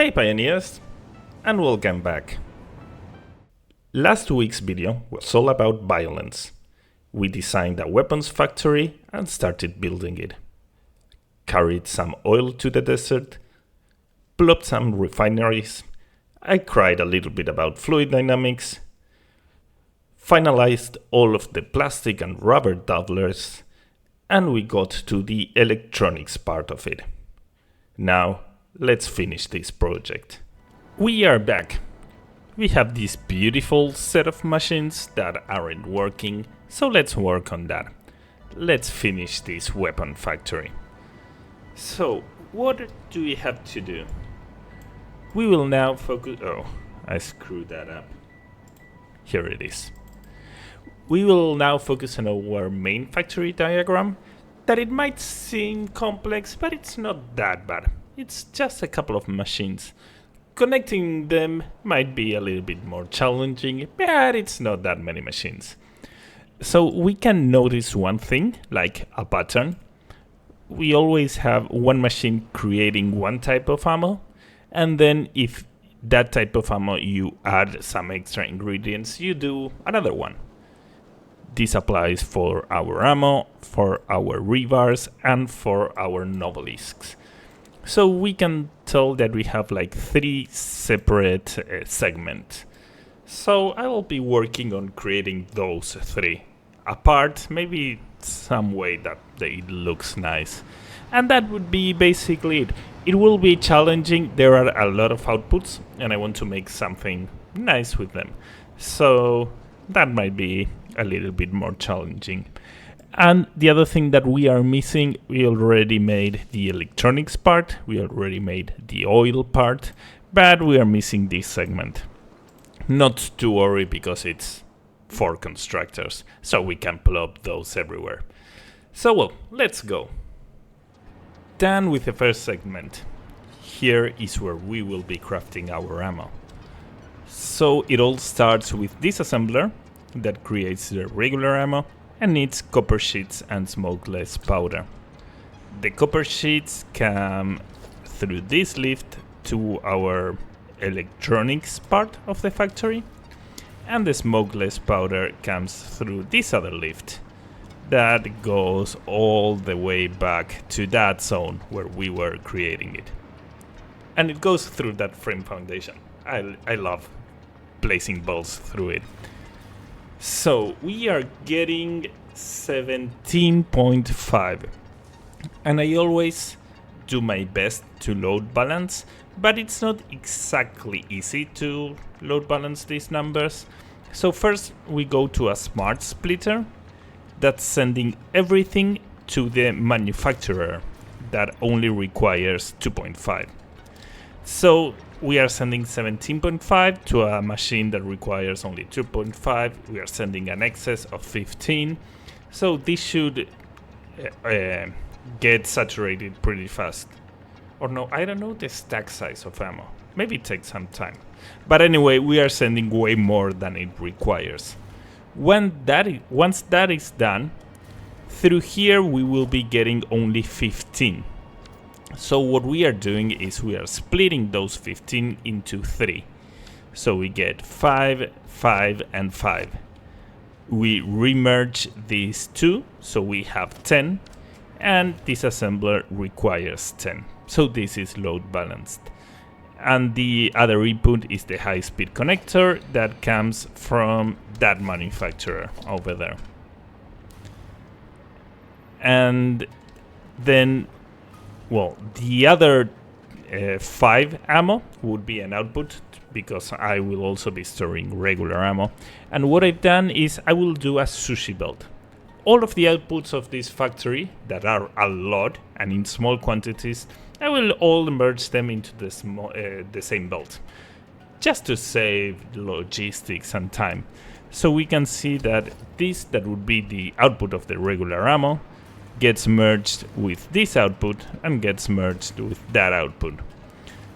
Hey pioneers, and welcome back. Last week's video was all about violence. We designed a weapons factory and started building it. Carried some oil to the desert, plopped some refineries, I cried a little bit about fluid dynamics, finalized all of the plastic and rubber doublers, and we got to the electronics part of it. Now, let's finish this project. We are back. We have this beautiful set of machines that aren't working, so let's work on that. Let's finish this weapon factory. So, what do we have to do? We will now focus... Oh, I screwed that up. Here it is. We will now focus on our main factory diagram. That it might seem complex, but it's not that bad. It's just a couple of machines. Connecting them might be a little bit more challenging, but it's not that many machines. So we can notice one thing, like a pattern. We always have one machine creating one type of ammo, and then if that type of ammo you add some extra ingredients, you do another one. This applies for our ammo, for our rebars, and for our novelisks. So we can tell that we have like three separate segments. So I will be working on creating those three apart, maybe some way that it looks nice. And that would be basically it. It will be challenging. There are a lot of outputs and I want to make something nice with them. So that might be a little bit more challenging. And the other thing that we are missing, we already made the electronics part, we already made the oil part, but we are missing this segment. Not to worry because it's for constructors, so we can plop those everywhere. So well, let's go. Done with the first segment. Here is where we will be crafting our ammo. So it all starts with this assembler that creates the regular ammo and needs copper sheets and smokeless powder. The copper sheets come through this lift to our electronics part of the factory, and the smokeless powder comes through this other lift that goes all the way back to that zone where we were creating it. And it goes through that frame foundation. I love placing bolts through it. So we are getting 17.5, and I always do my best to load balance, but it's not exactly easy to load balance these numbers. So first we go to a smart splitter that's sending everything to the manufacturer that only requires 2.5. So we are sending 17.5 to a machine that requires only 2.5. We are sending an excess of 15. So this should get saturated pretty fast. Or no, I don't know the stack size of ammo. Maybe it takes some time. But anyway, we are sending way more than it requires. Once that is done, through here we will be getting only 15. So what we are doing is we are splitting those 15 into 3. So we get 5, 5, and 5. We remerge these two, so we have 10, and this assembler requires 10. So this is load balanced. And the other input is the high-speed connector that comes from that manufacturer over there. And then, well, the other 5 ammo would be an output because I will also be storing regular ammo. And what I've done is I will do a sushi belt. All of the outputs of this factory, that are a lot and in small quantities, I will all merge them into the same belt, just to save logistics and time. So we can see that that would be the output of the regular ammo, gets merged with this output and gets merged with that output.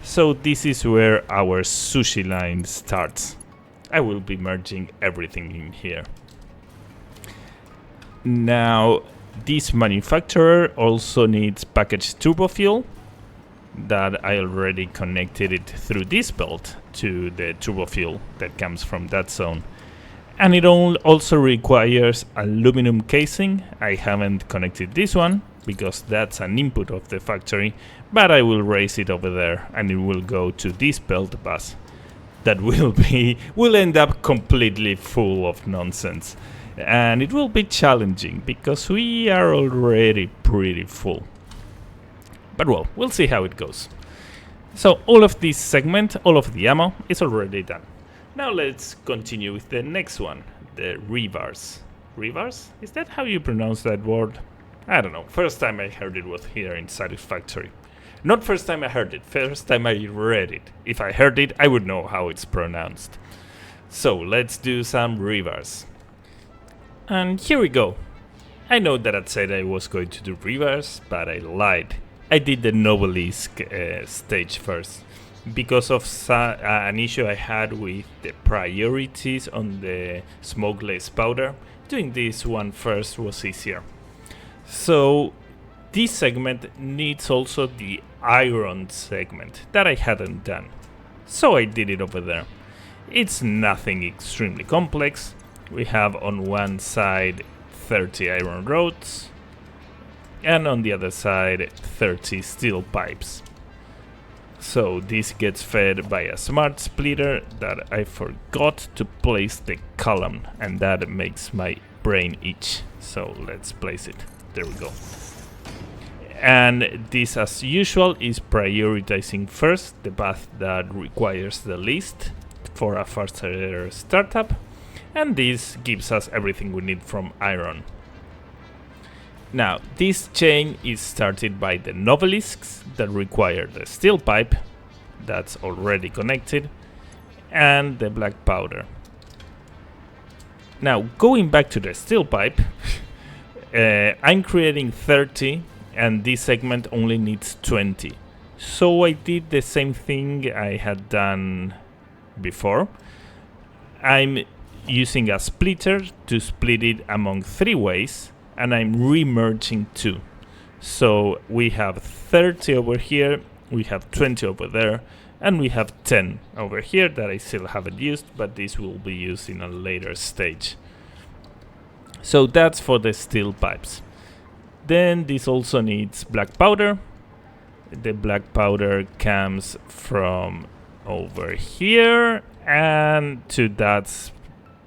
So this is where our sushi line starts. I will be merging everything in here. Now, this manufacturer also needs packaged turbo fuel. that I already connected it through this belt to the turbo fuel that comes from that zone. And it also requires aluminum casing. I haven't connected this one because that's an input of the factory, but I will raise it over there and it will go to this belt bus that will end up completely full of nonsense. And it will be challenging because we are already pretty full. But well, we'll see how it goes. So all of this segment, all of the ammo is already done. Now let's continue with the next one, the rebars. Rebars? Is that how you pronounce that word? I don't know. First time I heard it was here in Satisfactory. Not first time I heard it, first time I read it. If I heard it, I would know how it's pronounced. So let's do some rebars. And here we go. I know that I said I was going to do rebars, but I lied. I did the Novelist stage first because of an issue I had with the priorities on the smokeless powder. Doing this one first was easier. So this segment needs also the iron segment that I hadn't done. So I did it over there. It's nothing extremely complex. We have on one side 30 iron rods and on the other side 30 steel pipes. So this gets fed by a smart splitter that I forgot to place the column, and that makes my brain itch. So let's place it. There we go. And this, as usual, is prioritizing first the path that requires the least for a faster startup, and this gives us everything we need from iron. Now, this chain is started by the novelisks that require the steel pipe, that's already connected, and the black powder. Now, going back to the steel pipe, I'm creating 30, and this segment only needs 20. So I did the same thing I had done before. I'm using a splitter to split it among 3 ways, and I'm remerging 2. So we have 30 over here, we have 20 over there, and we have 10 over here that I still haven't used, but this will be used in a later stage. So that's for the steel pipes. Then this also needs black powder. The black powder comes from over here and to that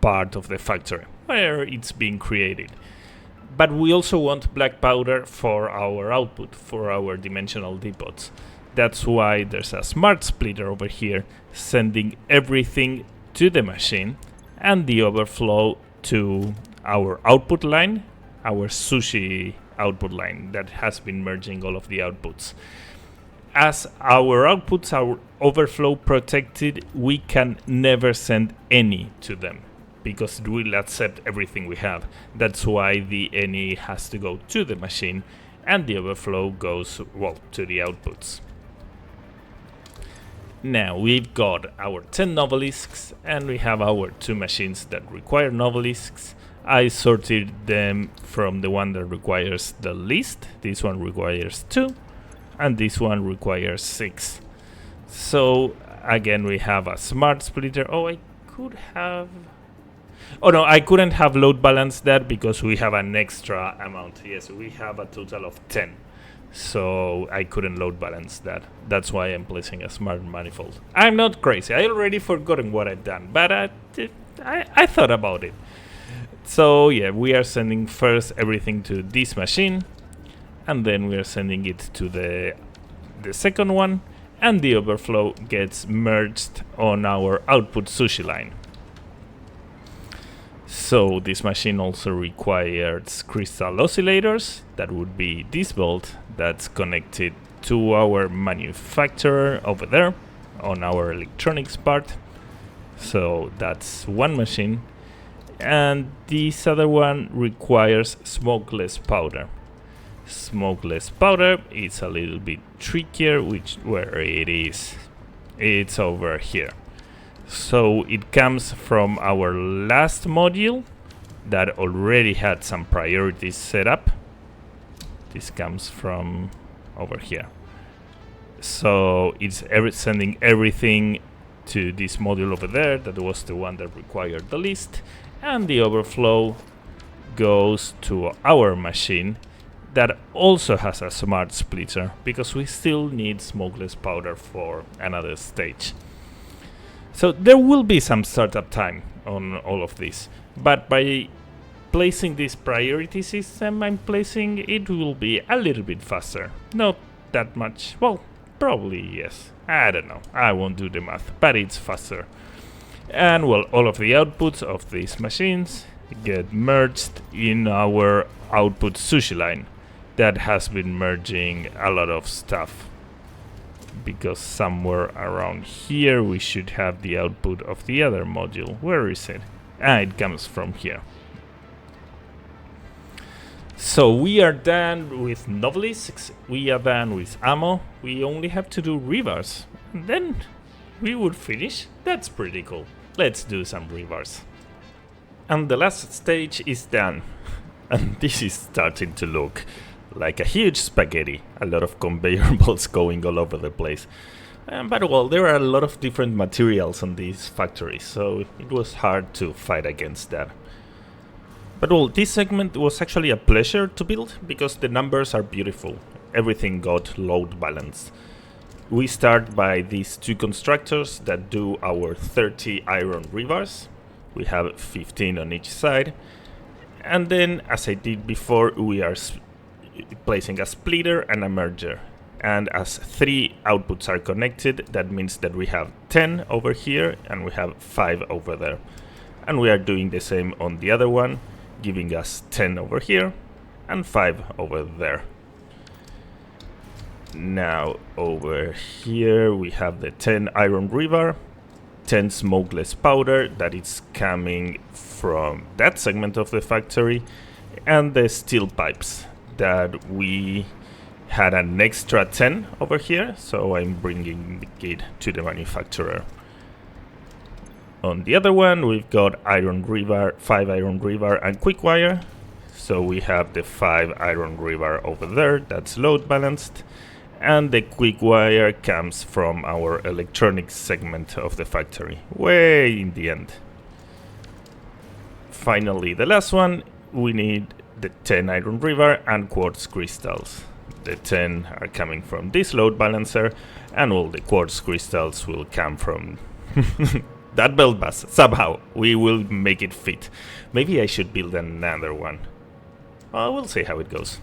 part of the factory where it's being created. But we also want black powder for our output, for our dimensional depots. That's why there's a smart splitter over here sending everything to the machine and the overflow to our output line, our sushi output line that has been merging all of the outputs. As our outputs are overflow protected, we can never send any to them, because it will accept everything we have. That's why the NE has to go to the machine and the overflow goes, well, to the outputs. Now we've got our 10 novelisks and we have our 2 machines that require novelisks. I sorted them from the one that requires the least. This one requires 2 and this one requires 6. So again we have a smart splitter. I couldn't have load balanced that because we have an extra amount. Yes, we have a total of 10. So I couldn't load balance that. That's why I'm placing a smart manifold. I'm not crazy. I already forgotten what I've done, but I thought about it. So yeah, we are sending first everything to this machine, and then we are sending it to the second one, and the overflow gets merged on our output sushi line. So this machine also requires crystal oscillators. That would be this bolt that's connected to our manufacturer over there on our electronics part. So that's one machine. And this other one requires smokeless powder. Smokeless powder is a little bit trickier, where it is. It's over here. So it comes from our last module that already had some priorities set up. This comes from over here. So it's sending everything to this module over there. That was the one that required the least. And the overflow goes to our machine that also has a smart splitter, because we still need smokeless powder for another stage. So there will be some startup time on all of this, but by placing this priority system I'm placing, it will be a little bit faster. Not that much, well, probably yes. I don't know, I won't do the math, but it's faster. And well, all of the outputs of these machines get merged in our output sushi line that has been merging a lot of stuff, because somewhere around here we should have the output of the other module. Where is it? It comes from here. So we are done with novelisks, we are done with ammo, we only have to do revars, and then we would finish. That's pretty cool. Let's do some revars. And the last stage is done, and this is starting to look like a huge spaghetti, a lot of conveyor belts going all over the place. But well, there are a lot of different materials on these factories, so it was hard to fight against that. But well, this segment was actually a pleasure to build, because the numbers are beautiful. Everything got load balanced. We start by these two constructors that do our 30 iron revars. We have 15 on each side. And then, as I did before, we are placing a splitter and a merger. And as 3 outputs are connected, that means that we have 10 over here and we have 5 over there. And we are doing the same on the other one, giving us 10 over here and 5 over there. Now over here we have the 10 iron rebar, 10 smokeless powder that is coming from that segment of the factory, and the steel pipes that we had an extra 10 over here, so I'm bringing it to the manufacturer. On the other one we've got iron rebar, 5 iron rebar and quick wire, so we have the 5 iron rebar over there, that's load balanced, and the quick wire comes from our electronics segment of the factory, way in the end. Finally, the last one, we need the 10 iron rebar and quartz crystals. The 10 are coming from this load balancer, and all the quartz crystals will come from that belt bus. Somehow we will make it fit. Maybe I should build another one. Well, we'll see how it goes.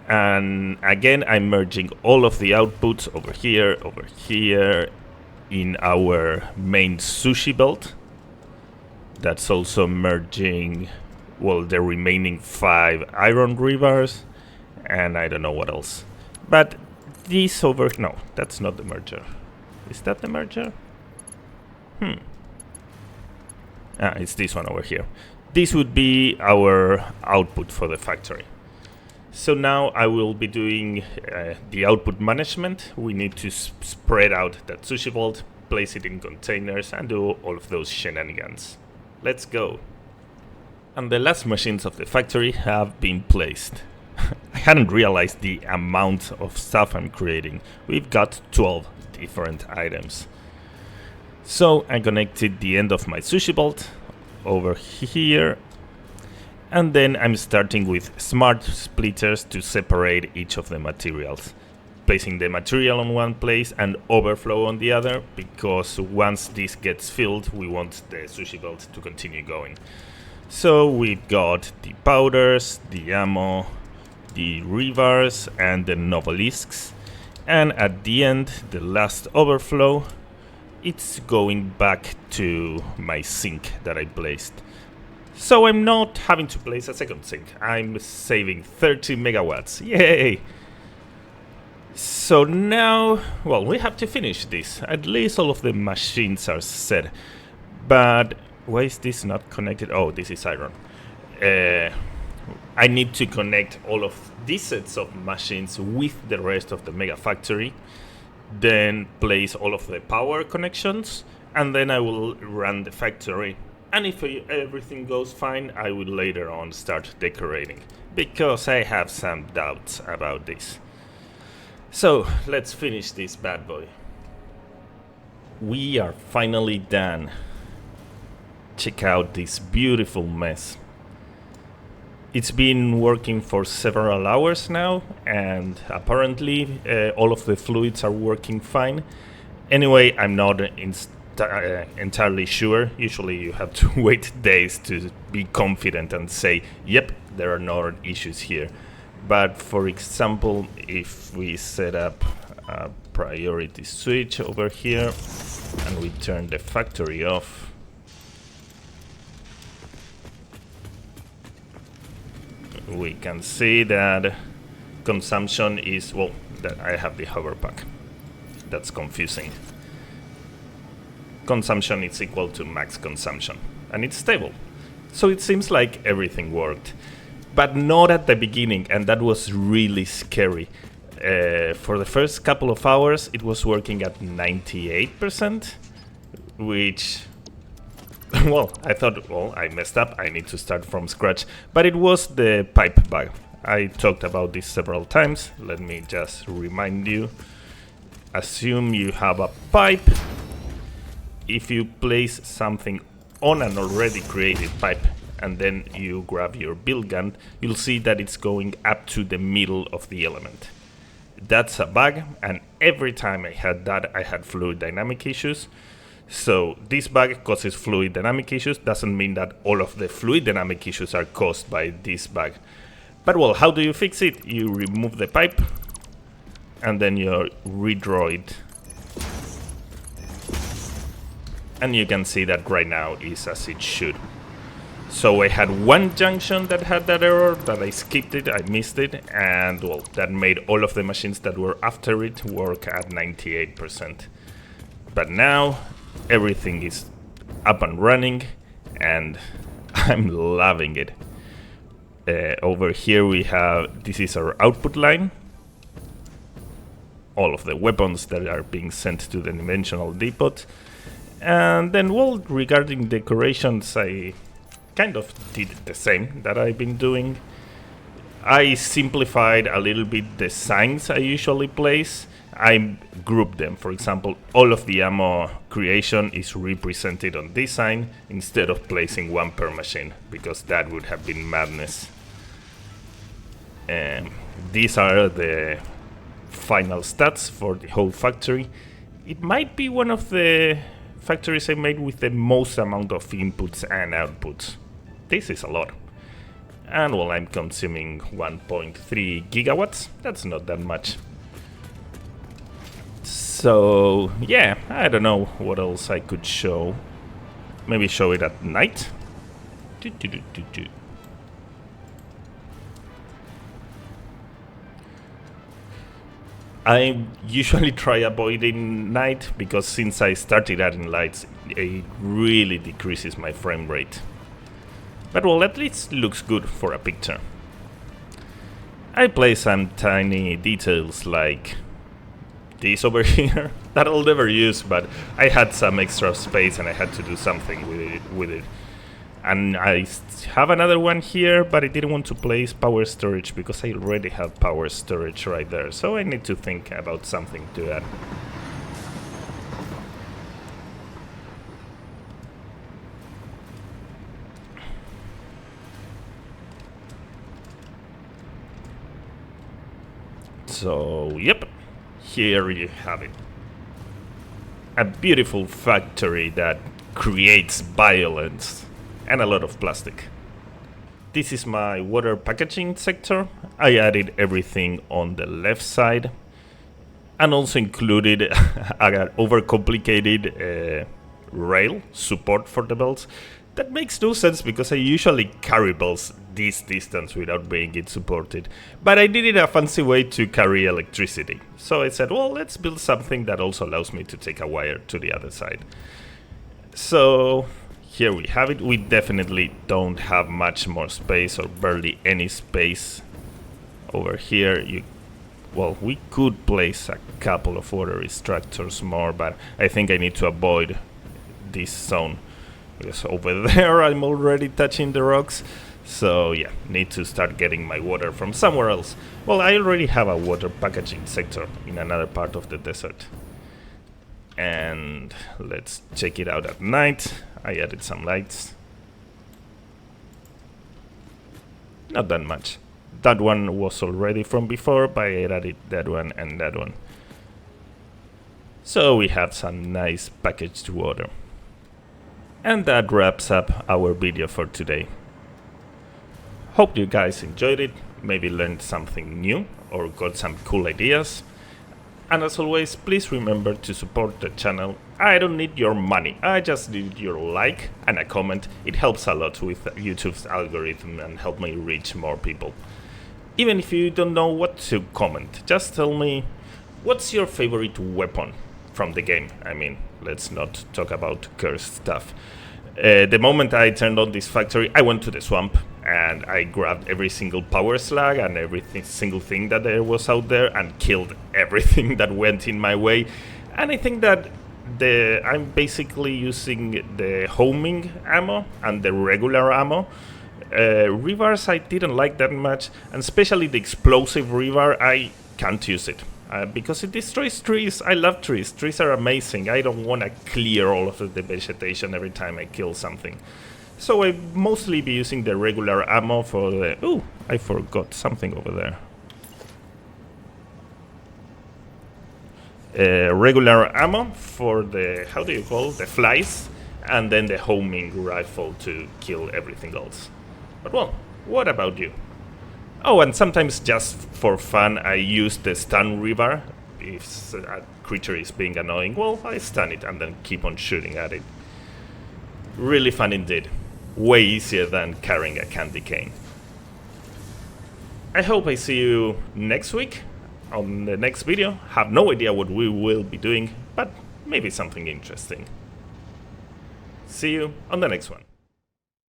And again, I'm merging all of the outputs over here in our main sushi belt. That's also merging, well, the remaining 5 iron rebars, and I don't know what else. But this over, no, that's not the merger. Is that the merger? It's this one over here. This would be our output for the factory. So now I will be doing the output management. We need to spread out that sushi vault, place it in containers, and do all of those shenanigans. Let's go. And the last machines of the factory have been placed. I hadn't realized the amount of stuff I'm creating. We've got 12 different items. So I connected the end of my sushi bolt over here, and then I'm starting with smart splitters to separate each of the materials, placing the material on one place and overflow on the other, because once this gets filled we want the sushi belt to continue going. So we've got the powders, the ammo, the revars and the novelisks, and at the end, the last overflow, it's going back to my sink that I placed. So I'm not having to place a second sink. I'm saving 30 megawatts. Yay! So now, well, we have to finish this. At least all of the machines are set. But why is this not connected? Oh, this is iron. I need to connect all of these sets of machines with the rest of the mega factory, then place all of the power connections, and then I will run the factory. And if everything goes fine, I will later on start decorating, because I have some doubts about this. So let's finish this bad boy. We are finally done. Check out this beautiful mess. It's been working for several hours now, and apparently all of the fluids are working fine. Anyway, I'm not entirely sure. Usually you have to wait days to be confident and say, yep, there are no issues here. But for example, if we set up a priority switch over here and we turn the factory off, we can see that consumption is, well, that I have the hover pack. That's confusing. Consumption is equal to max consumption, and it's stable. So it seems like everything worked. But not at the beginning, and that was really scary. For the first couple of hours, it was working at 98%, which, well, I thought, well, I messed up, I need to start from scratch. But it was the pipe bug. I talked about this several times. Let me just remind you. Assume you have a pipe. If you place something on an already created pipe, and then you grab your build gun, you'll see that it's going up to the middle of the element. That's a bug, and every time I had that, I had fluid dynamic issues. So this bug causes fluid dynamic issues. Doesn't mean that all of the fluid dynamic issues are caused by this bug. But well, how do you fix it? You remove the pipe, and then you redraw it. And you can see that right now is as it should. So I had one junction that had that error, that I skipped it, I missed it, and well, that made all of the machines that were after it work at 98%. But now everything is up and running, and I'm loving it. Over here we have, this is our output line. All of the weapons that are being sent to the dimensional depot. And then, well, regarding decorations, I kind of did the same that I've been doing. I simplified a little bit the signs I usually place. I grouped them. For example, all of the ammo creation is represented on this sign instead of placing one per machine, because that would have been madness. These are the final stats for the whole factory. It might be one of the factories I made with the most amount of inputs and outputs. This is a lot. And well, I'm consuming 1.3 gigawatts. That's not that much. So yeah, I don't know what else I could show. Maybe show it at night. I usually try avoiding night because since I started adding lights, it really decreases my frame rate. But well, at least looks good for a picture. I play some tiny details like this over here that I'll never use, but I had some extra space and I had to do something with it. And I have another one here, but I didn't want to place power storage because I already have power storage right there. So I need to think about something to add. So, yep, here you have it. A beautiful factory that creates violence. And a lot of plastic. This is my water packaging sector. I added everything on the left side and also included an overcomplicated rail support for the belts. That makes no sense because I usually carry belts this distance without being it supported. But I needed a fancy way to carry electricity. So I said, well, let's build something that also allows me to take a wire to the other side. So here we have it. We definitely don't have much more space or barely any space over here. Well, we could place a couple of water extractors more, but I think I need to avoid this zone because over there I'm already touching the rocks. So yeah, need to start getting my water from somewhere else. Well, I already have a water packaging sector in another part of the desert. And let's check it out at night. I added some lights. Not that much. That one was already from before, but I added that one and that one. So we have some nice packaged water. And that wraps up our video for today. Hope you guys enjoyed it, maybe learned something new or got some cool ideas. And as always, please remember to support the channel. I don't need your money, I just need your like and a comment. It helps a lot with YouTube's algorithm and help me reach more people. Even if you don't know what to comment, just tell me what's your favorite weapon from the game. I mean, let's not talk about cursed stuff. The moment I turned on this factory, I went to the swamp and I grabbed every single power slug and every single thing that there was out there and killed everything that went in my way. And I think that I'm basically using the homing ammo and the regular ammo. Revars I didn't like that much, and especially the explosive revar, I can't use it. Because it destroys trees. I love trees. Trees are amazing. I don't want to clear all of the vegetation every time I kill something. So I mostly be using the regular ammo for the... Ooh, I forgot something over there. Regular ammo for the... How do you call it? The flies. And then the homing rifle to kill everything else. But well, what about you? Oh, and sometimes just for fun, I use the stun revar. If a creature is being annoying, well, I stun it and then keep on shooting at it. Really fun indeed. Way easier than carrying a candy cane. I hope I see you next week on the next video. Have no idea what we will be doing, but maybe something interesting. See you on the next one.